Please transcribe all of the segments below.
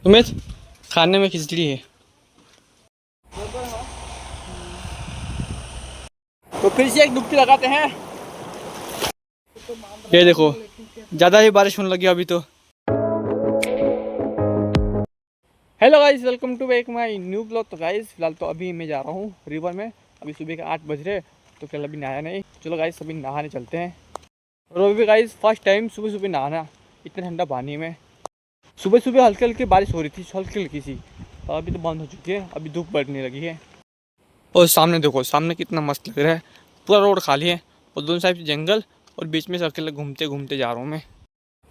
सुमित, खाने में खिचड़ी है। तो फिर से एक डुबकी लगाते हैं। ये देखो, ज़्यादा ही बारिश होने लगी अभी तो। Hello guys, welcome to back my new blog. तो गाइस फिलहाल तो अभी मैं जा रहा हूँ रिवर में। अभी सुबह के 8 बज रहे, तो कल अभी नहाया नहीं। चलो गाइस अभी नहाने चलते हैं। और अभी गाइस फर्स्ट टाइम सुबह सुबह नहाना इतने ठंडा पानी में। सुबह सुबह हल्की हल्की बारिश हो रही थी, हल्की हल्की सी। अभी तो बंद हो चुकी है, अभी धूप बढ़ने लगी है। और सामने देखो, सामने कितना मस्त लग रहा है। पूरा रोड खाली है और दोनों साइड जंगल, और बीच में से अकेले घूमते घूमते जा रहा हूँ मैं।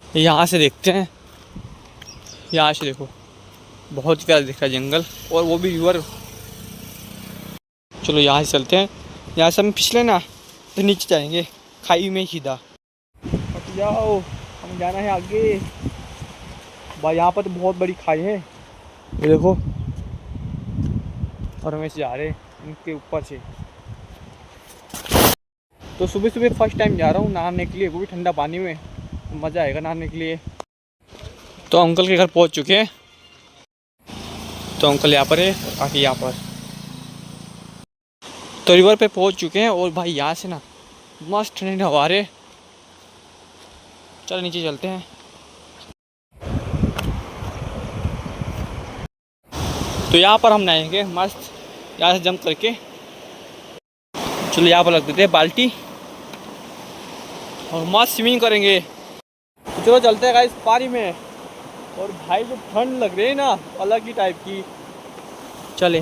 यहाँ से देखते हैं, यहाँ से देखो, बहुत प्यारा दिख रहा है जंगल, और वो भी रिवर। चलो यहाँ से चलते हैं। यहाँ से हम फिसले ना तो नीचे जाएंगे खाई में सीधा। अब जाओ, हम जाना है आगे। भाई यहाँ पर तो बहुत बड़ी खाई है, ये देखो। और हम ऐसे जा रहे हैं इनके ऊपर से। तो सुबह सुबह फर्स्ट टाइम जा रहा हूँ नहाने के लिए, वो भी ठंडा पानी में। मज़ा आएगा नहाने के लिए। तो अंकल के घर पहुँच चुके हैं। तो अंकल यहाँ पर है, आके यहाँ पर। तो रिवर पे पहुँच चुके हैं, और भाई यहाँ से ना मस्त ठंडी हवा रहे। चलो नीचे चलते हैं। तो यहाँ पर हम नहाएंगे मस्त, यहाँ से जंप करके। चलो यहाँ पर रख देते हैं बाल्टी, और मस्त स्विमिंग करेंगे। तो चलो चलते हैं गाइस पानी में। और भाई जो ठंड लग रही है ना, अलग ही टाइप की। चले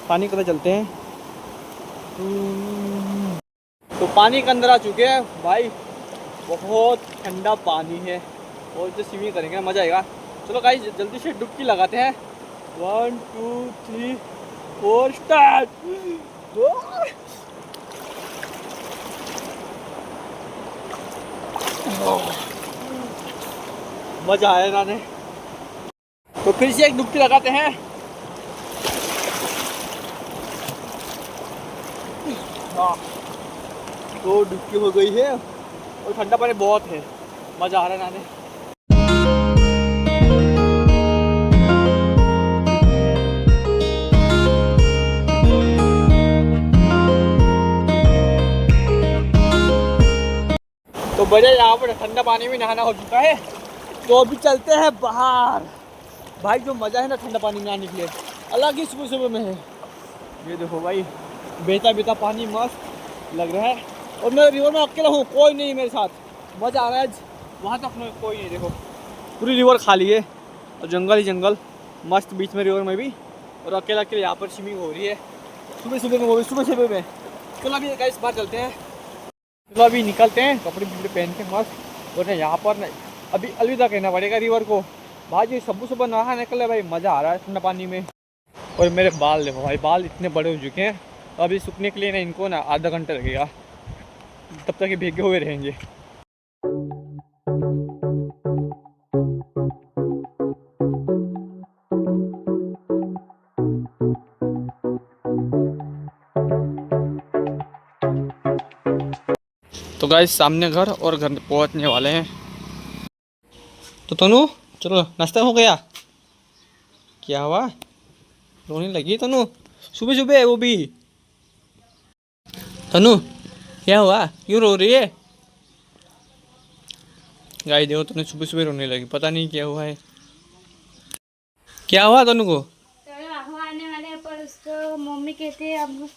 पानी के अंदर चलते हैं। तो पानी के अंदर आ चुके हैं भाई, बहुत ठंडा पानी है। और जो स्विमिंग करेंगे मज़ा आएगा। चलो गाइस जल्दी से डुबकी लगाते हैं। 1 2 3 4 स्टार्ट। मज़ा आया नाने। तो फिर से एक डुबकी लगाते हैं। तो डुबकी हो गई है, और ठंडा पानी बहुत है, मज़ा आ रहा है नहाने। तो बढ़िया, यहाँ पर ठंडा पानी में नहाना हो चुका है। तो अभी चलते हैं बाहर। भाई जो मज़ा है ना ठंडा पानी में नहाने के लिए, अलग ही सुबह सुबह में है। ये देखो भाई, बहता बहता पानी मस्त लग रहा है। और मैं रिवर में अकेला हूँ, कोई नहीं मेरे साथ। मज़ा आ रहा है। वहाँ तक कोई नहीं, देखो पूरी रिवर खाली है, और जंगल ही जंगल मस्त बीच में रिवर में भी। और अकेला अकेले यहाँ पर स्विमिंग हो रही है सुबह सुबह में, वो भी सुबह सुबह में। चलो अभी गाइस बाहर चलते हैं। चलो अभी निकलते हैं, कपड़े वपड़े पहन के मस्त। और यहाँ पर ना अभी अलविदा कहना पड़ेगा रिवर को। भाई जो सुबह सुबह नहा निकले भाई, मज़ा आ रहा है ठंडा पानी में। और मेरे बाल देखो भाई, बाल इतने बड़े हो चुके हैं। अभी सूखने के लिए ना इनको ना आधा घंटा लगेगा, तब तक ये भीगे हुए रहेंगे। तो गाइस सामने घर, और घर पहुंचने वाले हैं। तो तनु चलो, नाश्ता हो गया? क्या हुआ, रोने लगी तनु सुबह सुबह? वो भी तनु, क्या हुआ, क्यों रो रही है? गाइस देखो, तनु सुबह सुबह रोने लगी, पता नहीं क्या हुआ है। क्या हुआ तनु को? आने वाले हैं, पर उसको मम्मी कहते हैं अब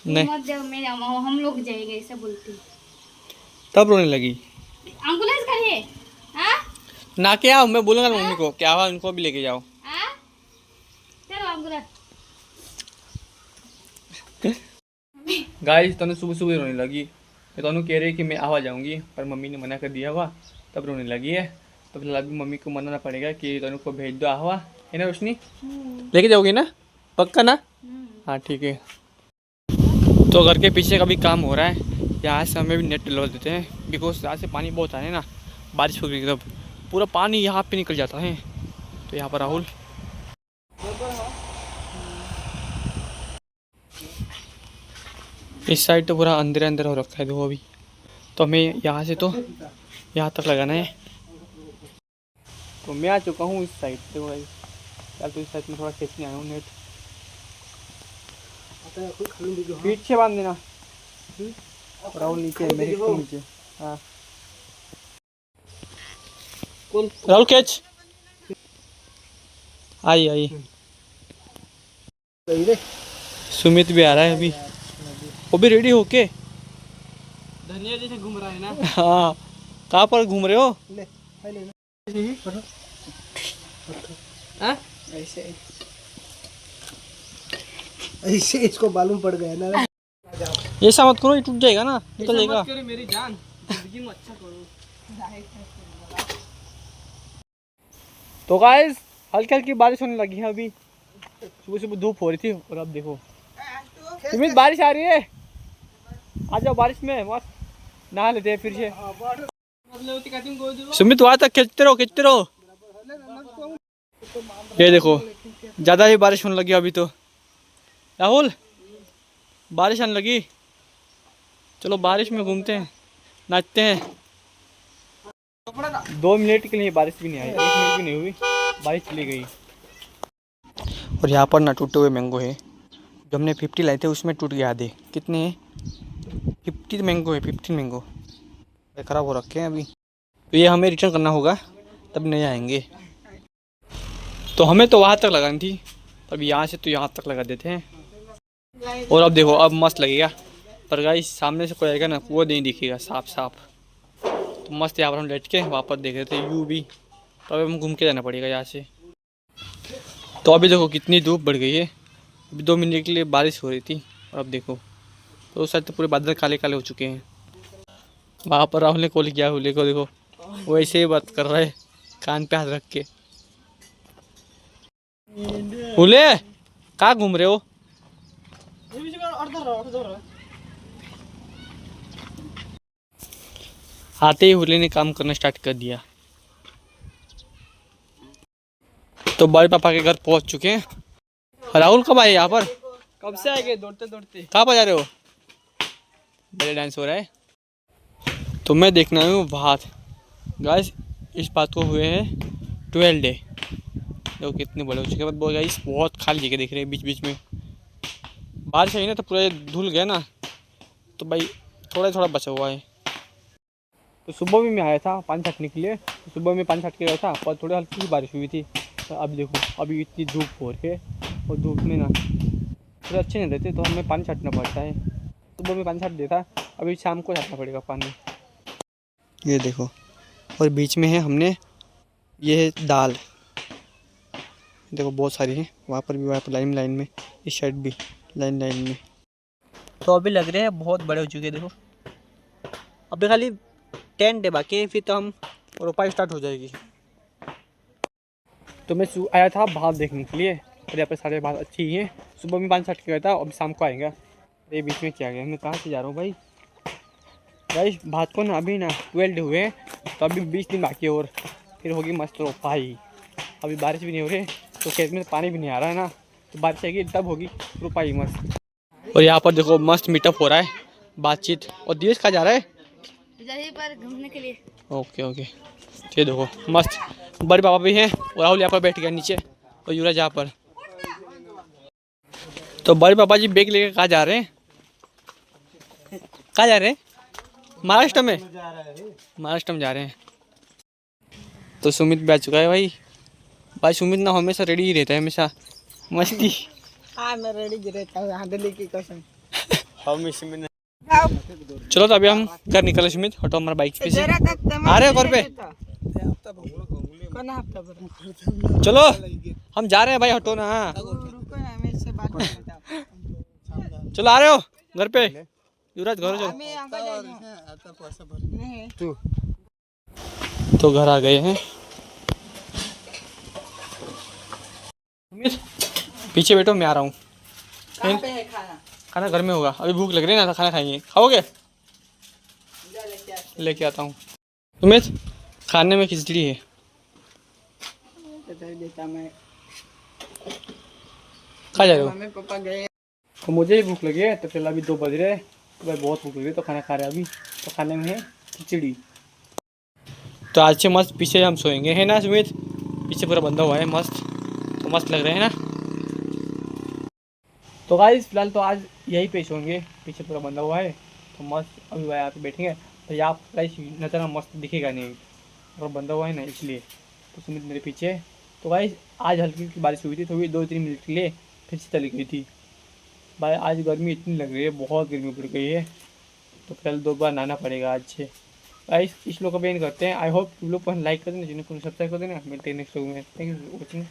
नहीं मत जाओ, मैं हम लोग जाएंगे ऐसा बोलती। तब रोने लगी। एम्बुलेंस करिए। हाँ ना क्या, मैं बोलूँगा मम्मी को क्या हुआ, उनको भी लेके जाओ। हाँ, चलो एम्बुलेंस। गाइस तनु सुबह सुबह रोने लगी। तो तनु कह रही कि मैं आवा जाऊंगी, पर मम्मी ने मना कर दिया हुआ, तब रोने लगी है। तो फिलहाल अभी मम्मी को मनाना पड़ेगा कि तनु को भेज दो आवा, है ना रोशनी? लेके जाओगी ना, पक्का ना? हाँ ठीक है। तो घर के पीछे का भी काम हो रहा है। यहाँ से हमें भी नेट डलवा देते हैं, बिकॉज यहाँ से पानी बहुत आ रहा है ना, बारिश हो गई तब पूरा पानी यहाँ पे निकल जाता है। तो यहाँ पर राहुल, इस साइड तो पूरा अंदर अंदर हो रखा है देखो अभी। तो हमें यहाँ से तो यहाँ तक लगाना है। तो मैं आ चुका हूँ इस साइड से भाई। चल तो इस साइड में थोड़ा खींचने आया हूँ नेट। पीछे बांध देना। राहुल नीचे है, मेरे को नीचे। हाँ राहुल कैच। आई आई सुमित भी आ रहा है अभी, वो भी रेडी होके। धनिया जैसे घूम रहा है ना। हाँ कहाँ पर घूम रहे हो? ऐसे ऐसे इसको मालूम पड़ गया ना। ऐसा मत करो, ये टूट जाएगा ना, निकलेगा। मेरी जान जिंदगी में अच्छा करो। तो गाइस हल्की हल्की बारिश होने लगी है अभी। सुबह सुबह धूप हो रही थी और अब देखो सुमित बारिश आ रही है। आ जाओ बारिश में मस्त नहा लेते हैं फिर से। सुमित वहां तक खींचते रहो। ये देखो ज्यादा ही बारिश होने लगी अभी तो। राहुल बारिश आने लगी, चलो बारिश में घूमते हैं, नाचते हैं। 2 मिनट के लिए बारिश भी नहीं आई, 1 मिनट भी नहीं हुई, बारिश चली गई। और यहाँ पर ना टूटे हुए मैंगो है, जो हमने 50 लाए थे उसमें टूट गया आधे। कितने हैं? 50 मैंगो है, 15 मैंगो ख़राब हो रखे हैं अभी। तो ये हमें रिटर्न करना होगा तब नहीं आएंगे। तो हमें तो वहाँ तक लगानी थी, अब यहाँ से तो यहाँ तक लगा देते हैं। और अब देखो अब मस्त लगेगा, पर गाइस सामने से कोई आएगा ना वो नहीं दिखेगा साफ। तो मस्त यहाँ पर हम लेट के वापस देख रहे थे यू भी। तो अब हम घूम के जाना पड़ेगा यहाँ से। तो अभी देखो कितनी धूप बढ़ गई है, अभी 2 मिनट के लिए बारिश हो रही थी और अब देखो तो उस साइड तो पूरे बादल काले काले हो चुके हैं। वहाँ पर राहुल ने कॉल किया हुले को, देखो वो ऐसे ही बात कर रहा है कान पे हाथ रख के। हुले कहाँ घूम रहे हो? आते ही हुले ने काम करना स्टार्ट कर दिया। तो बड़े पापा के घर पहुंच चुके हैं। राहुल कब आए यहाँ पर? कब से आएंगे दौड़ते दौड़ते। कहाँ पर जा रहे हो? बड़े डांस हो रहा है तो मैं देखना हूँ बात। गाइस इस बात को हुए हैं 12 डे। देखो कितने बड़े हो चुके हैं। बट गाइस बहुत खाली जगह देख रहे हैं, बीच बीच में बारिश आई ना तो पूरा धुल गया ना, तो भाई थोड़ा बचा हुआ है। तो सुबह में मैं आया था पानी छाटने के लिए, तो सुबह में पानी छाट के गया था पर थोड़ी हल्की सी बारिश हुई थी। तो अब देखो अभी इतनी धूप हो रही है और धूप में ना थोड़े अच्छे नहीं रहते, तो हमें पानी छाटना पड़ता है। सुबह में पानी छाट देता, अभी शाम को छाटना पड़ेगा पानी। ये देखो और बीच में है हमने ये है दाल, देखो बहुत सारी है। वहाँ पर भी, वहाँ पर लाइन में, इस साइड भी लाइन में। तो अभी लग रहे हैं बहुत बड़े हो चुके हैं। देखो अभी खाली 10 डे बाकी है, फिर तो हम रोपाई स्टार्ट हो जाएगी। तो मैं आया था भात देखने के लिए और यहाँ पर सारे भात अच्छी ही हैं। सुबह में पानी छाट के गया था, अभी शाम को आएगा। ये बीच में क्या गया, मैं कहाँ से जा रहा हूँ भाई? भाई भात को ना अभी ना 12 डे हुए हैं, तो अभी 20 दिन बाकी है और फिर होगी मस्त रोपाई। अभी बारिश भी नहीं हो रही तो खेत में पानी भी नहीं आ रहा है ना, तो बारिश आएगी तब होगी रोपाई मस्त। और यहाँ पर देखो मस्त मीटअप हो रहा है, बातचीत। और दिवेश कहाँ जा रहा है? यहीं पर घूमने के लिए। ओके ये देखो मस्त बड़े पापा भी हैं और राहुल यहाँ पर बैठ गया नीचे और युवराज यहाँ पर। तो बड़े पापा जी बैग लेकर कहाँ जा रहे हैं? कहाँ जा रहे हैं? महाराष्ट्र में जा रहे हैं। तो सुमित भी आ चुका है भाई सुमित ना हमेशा रेडी ही रहता है, हमेशा मस्ती। हाँ मैं रेडी रहता हूँ, यहाँ दिल्ली की कसम। चलो तो अभी हम घर निकले। सुमित हटो हमारा बाइक पे से, आ रहे हो घर पे? चलो हम जा रहे हैं भाई, हटो ना। चलो आ रहे हो घर पे? युवराज घर चलो। तो घर आ गए हैं। पीछे बैठो मैं आ रहा हूँ। खाना घर में होगा, अभी भूख लग रही है ना, खाना खाएंगे। खाओगे? लेके आता हूँ। तुम्हें खाने में खिचड़ी है। खा जा रहे हो? पापा गए तो मुझे भी भूख लगी है, तो फिलहाल अभी 2 बज रहे हैं, तो भाई बहुत भूख लगी है तो खाना खा रहे हैं अभी। तो खाने में है खिचड़ी। तो आज से मस्त पीछे हम सोएंगे, है ना सुमित? पीछे पूरा बंधा हुआ है मस्त, तो मस्त लग रहे हैं ना। तो गाइस फिलहाल तो आज यही पेश होंगे, पीछे पूरा बंधा हुआ है तो मस्त अभी भाई यहाँ पे बैठेंगे। तो यहाँ गाइस नज़ारा मस्त दिखेगा नहीं और बंधा हुआ है ना इसलिए। तो सुमित मेरे पीछे है। तो गाइस आज हल्की हल्की बारिश हुई थी, तो भी 2-3 मिनट के लिए फिर से चली गई थी। भाई आज गर्मी इतनी लग रही है, बहुत गर्मी पड़ गई है। तो कल 2 बार नहाना पड़ेगा आज से। गाइस इस लोग का बेन करते हैं। आई होप तुम लोग को लाइक कर देना, जिन्हें सब्सक्राइब कर देना। मिलते हैं नेक्स्ट व्लॉग में। Thank you for watching.